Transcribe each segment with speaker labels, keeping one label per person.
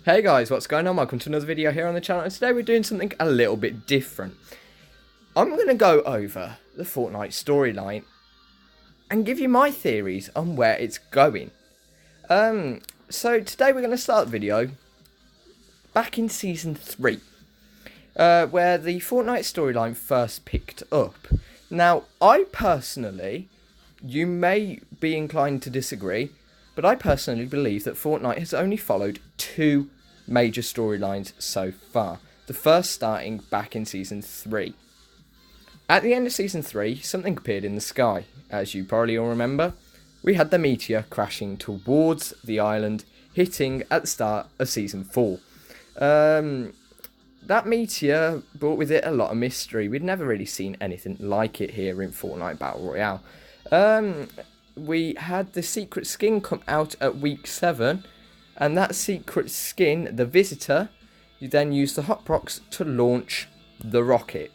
Speaker 1: Hey guys, what's going on? Welcome to another video here on the channel, and today we're doing something a little bit different. I'm going to go over the Fortnite storyline and give you my theories on where it's going. So today we're going to start the video back in Season 3, where the Fortnite storyline first picked up. Now, I personally, you may be inclined to disagree, but I personally believe that Fortnite has only followed two major storylines so far. The first starting back in Season 3. At the end of Season 3, something appeared in the sky. As you probably all remember, we had the meteor crashing towards the island, hitting at the start of Season 4. That meteor brought with it a lot of mystery. We'd never really seen anything like it here in Fortnite Battle Royale. We had the secret skin come out at week 7, and that secret skin, the visitor, you then used the hot rocks to launch the rocket.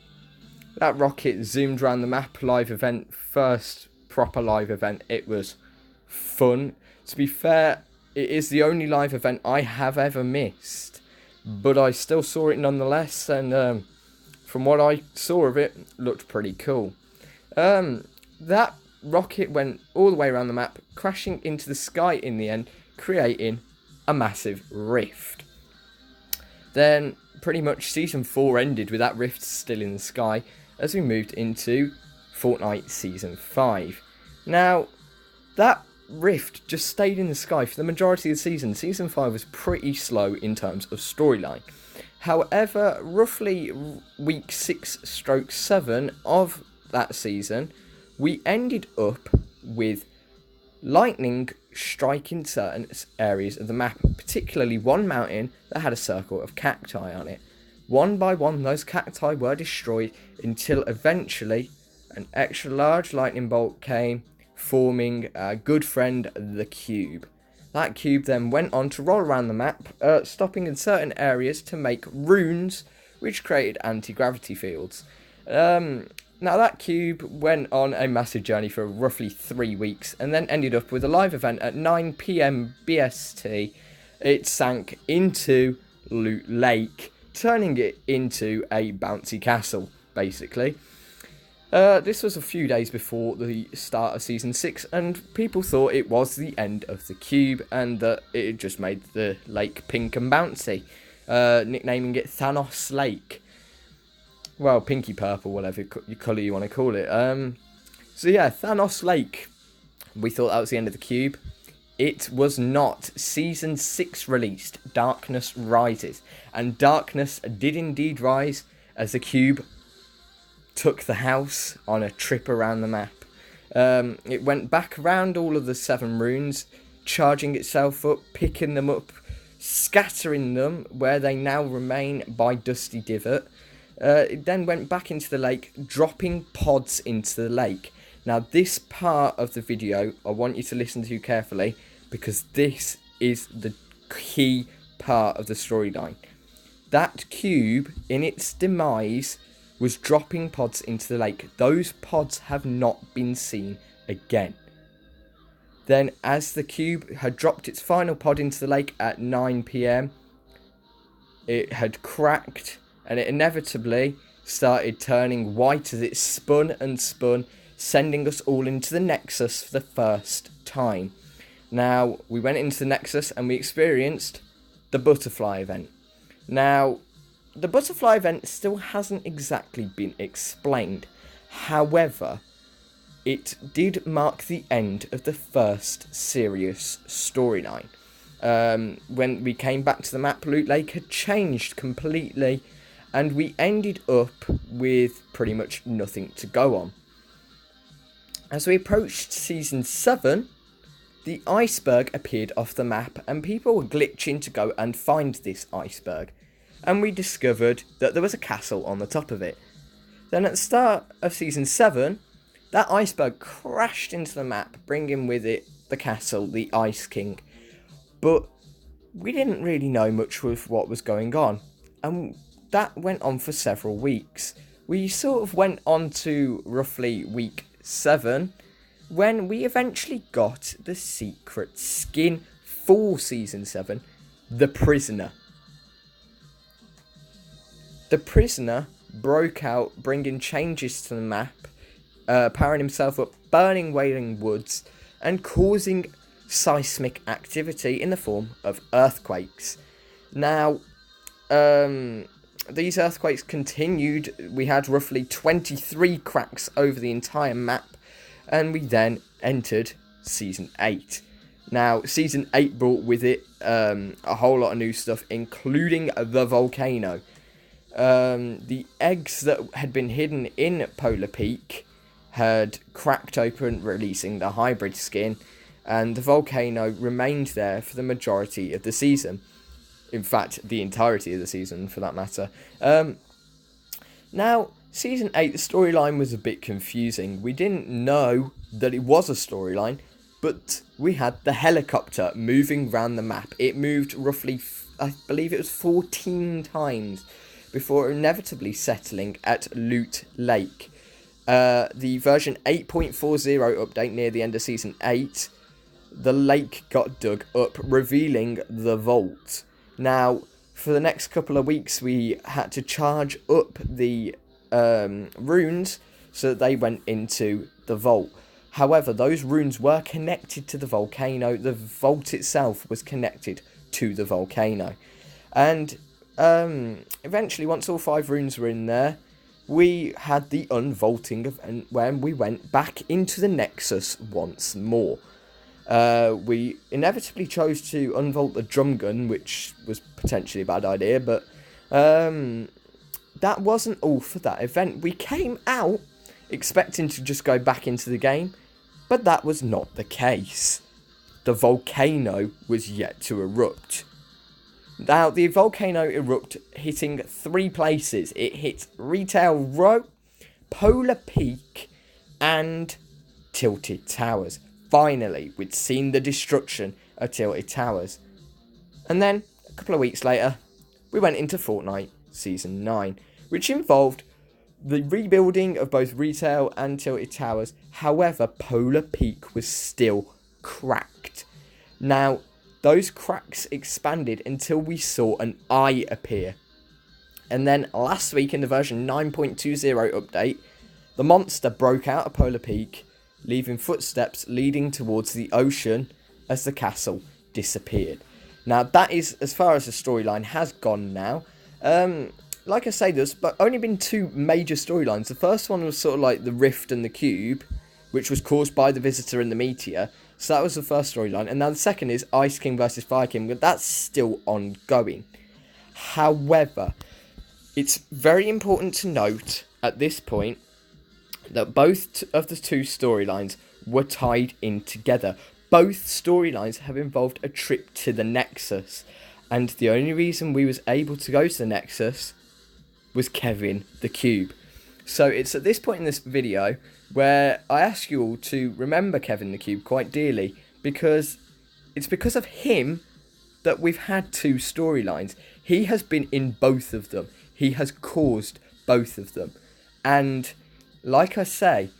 Speaker 1: That rocket zoomed around the map, live event, first proper live event. It was fun. To be fair, it is the only live event I have ever missed, but I still saw it nonetheless, and from what I saw of it, looked pretty cool. That rocket went all the way around the map, crashing into the sky in the end, creating a massive rift. Then pretty much Season 4 ended with that rift still in the sky as we moved into Fortnite Season 5. Now, that rift just stayed in the sky for the majority of the season. Season 5 was pretty slow in terms of storyline. However, roughly week 6/7 of that season, we ended up with lightning striking certain areas of the map, particularly one mountain that had a circle of cacti on it. One by one, those cacti were destroyed until eventually an extra large lightning bolt came, forming our good friend, the cube. That cube then went on to roll around the map, stopping in certain areas to make runes, which created anti-gravity fields. Now that cube went on a massive journey for roughly 3 weeks and then ended up with a live event at 9 PM BST. It sank into Loot Lake, turning it into a bouncy castle, basically. This was a few days before the start of Season 6, and people thought it was the end of the cube and that it had just made the lake pink and bouncy, nicknaming it Thanos Lake. Well, pinky purple, whatever colour you want to call it. So yeah, Thanos Lake. We thought that was the end of the cube. It was not. Season 6 released, Darkness Rises. And darkness did indeed rise as the cube took the house on a trip around the map. It went back around all of the 7 runes, charging itself up, picking them up, scattering them where they now remain by Dusty Divot. It then went back into the lake, dropping pods into the lake. Now, this part of the video, I want you to listen to carefully, because this is the key part of the storyline. That cube, in its demise, was dropping pods into the lake. Those pods have not been seen again. Then, as the cube had dropped its final pod into the lake at 9 PM, it had cracked, and it inevitably started turning white as it spun and spun, sending us all into the Nexus for the first time. Now, we went into the Nexus and we experienced the butterfly event. Now, the butterfly event still hasn't exactly been explained. However, it did mark the end of the first serious storyline. When we came back to the map, Loot Lake had changed completely, and we ended up with pretty much nothing to go on. As we approached Season 7, the iceberg appeared off the map, and people were glitching to go and find this iceberg. And we discovered that there was a castle on the top of it. Then at the start of Season 7, that iceberg crashed into the map, bringing with it the castle, the Ice King. But we didn't really know much of what was going on, and that went on for several weeks. We sort of went on to roughly week 7 when we eventually got the secret skin for Season 7, the prisoner. The prisoner broke out, bringing changes to the map, powering himself up, burning Wailing Woods, and causing seismic activity in the form of earthquakes. Now, these earthquakes continued. We had roughly 23 cracks over the entire map, and we then entered Season 8. Now, Season 8 brought with it a whole lot of new stuff, including the volcano. The eggs that had been hidden in Polar Peak had cracked open, releasing the hybrid skin, and the volcano remained there for the majority of the season. In fact, the entirety of the season, for that matter. Now, Season 8, the storyline was a bit confusing. We didn't know that it was a storyline, but we had the helicopter moving around the map. It moved roughly, I believe it was 14 times, before inevitably settling at Loot Lake. The version 8.40 update near the end of Season 8, the lake got dug up, revealing the vault. Now, for the next couple of weeks, we had to charge up the runes so that they went into the vault. However, those runes were connected to the volcano. The vault itself was connected to the volcano. And eventually, once all 5 runes were in there, we had the unvaulting event when we went back into the Nexus once more. We inevitably chose to unvault the drum gun, which was potentially a bad idea, but that wasn't all for that event. We came out expecting to just go back into the game, but that was not the case. The volcano was yet to erupt. Now, the volcano erupted, hitting 3 places. It hit Retail Row, Polar Peak, and Tilted Towers. Finally, we'd seen the destruction of Tilted Towers. And then, a couple of weeks later, we went into Fortnite Season 9, which involved the rebuilding of both Retail and Tilted Towers. However, Polar Peak was still cracked. Now, those cracks expanded until we saw an eye appear. And then last week in the version 9.20 update, the monster broke out of Polar Peak, leaving footsteps leading towards the ocean as the castle disappeared. Now, that is as far as the storyline has gone now. Like I say, there's only been 2 major storylines. The first one was sort of like the Rift and the Cube, which was caused by the Visitor and the Meteor. So that was the first storyline. And now the second is Ice King versus Fire King, but that's still ongoing. However, it's very important to note at this point that both of the 2 storylines were tied in together. Both storylines have involved a trip to the Nexus, and the only reason we was able to go to the Nexus was Kevin the Cube. So it's at this point in this video where I ask you all to remember Kevin the Cube quite dearly, because it's because of him that we've had 2 storylines. He has been in both of them. He has caused both of them. And like I say,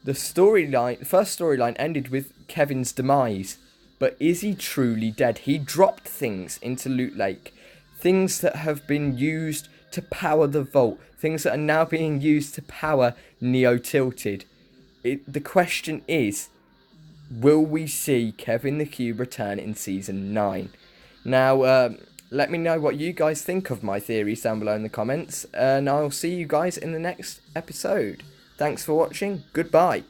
Speaker 1: the first storyline ended with Kevin's demise. But is he truly dead? He dropped things into Loot Lake. Things that have been used to power the vault. Things that are now being used to power Neo Tilted. The question is, will we see Kevin the Cube return in Season 9? Now, let me know what you guys think of my theories down below in the comments. And I'll see you guys in the next episode. Thanks for watching. Goodbye.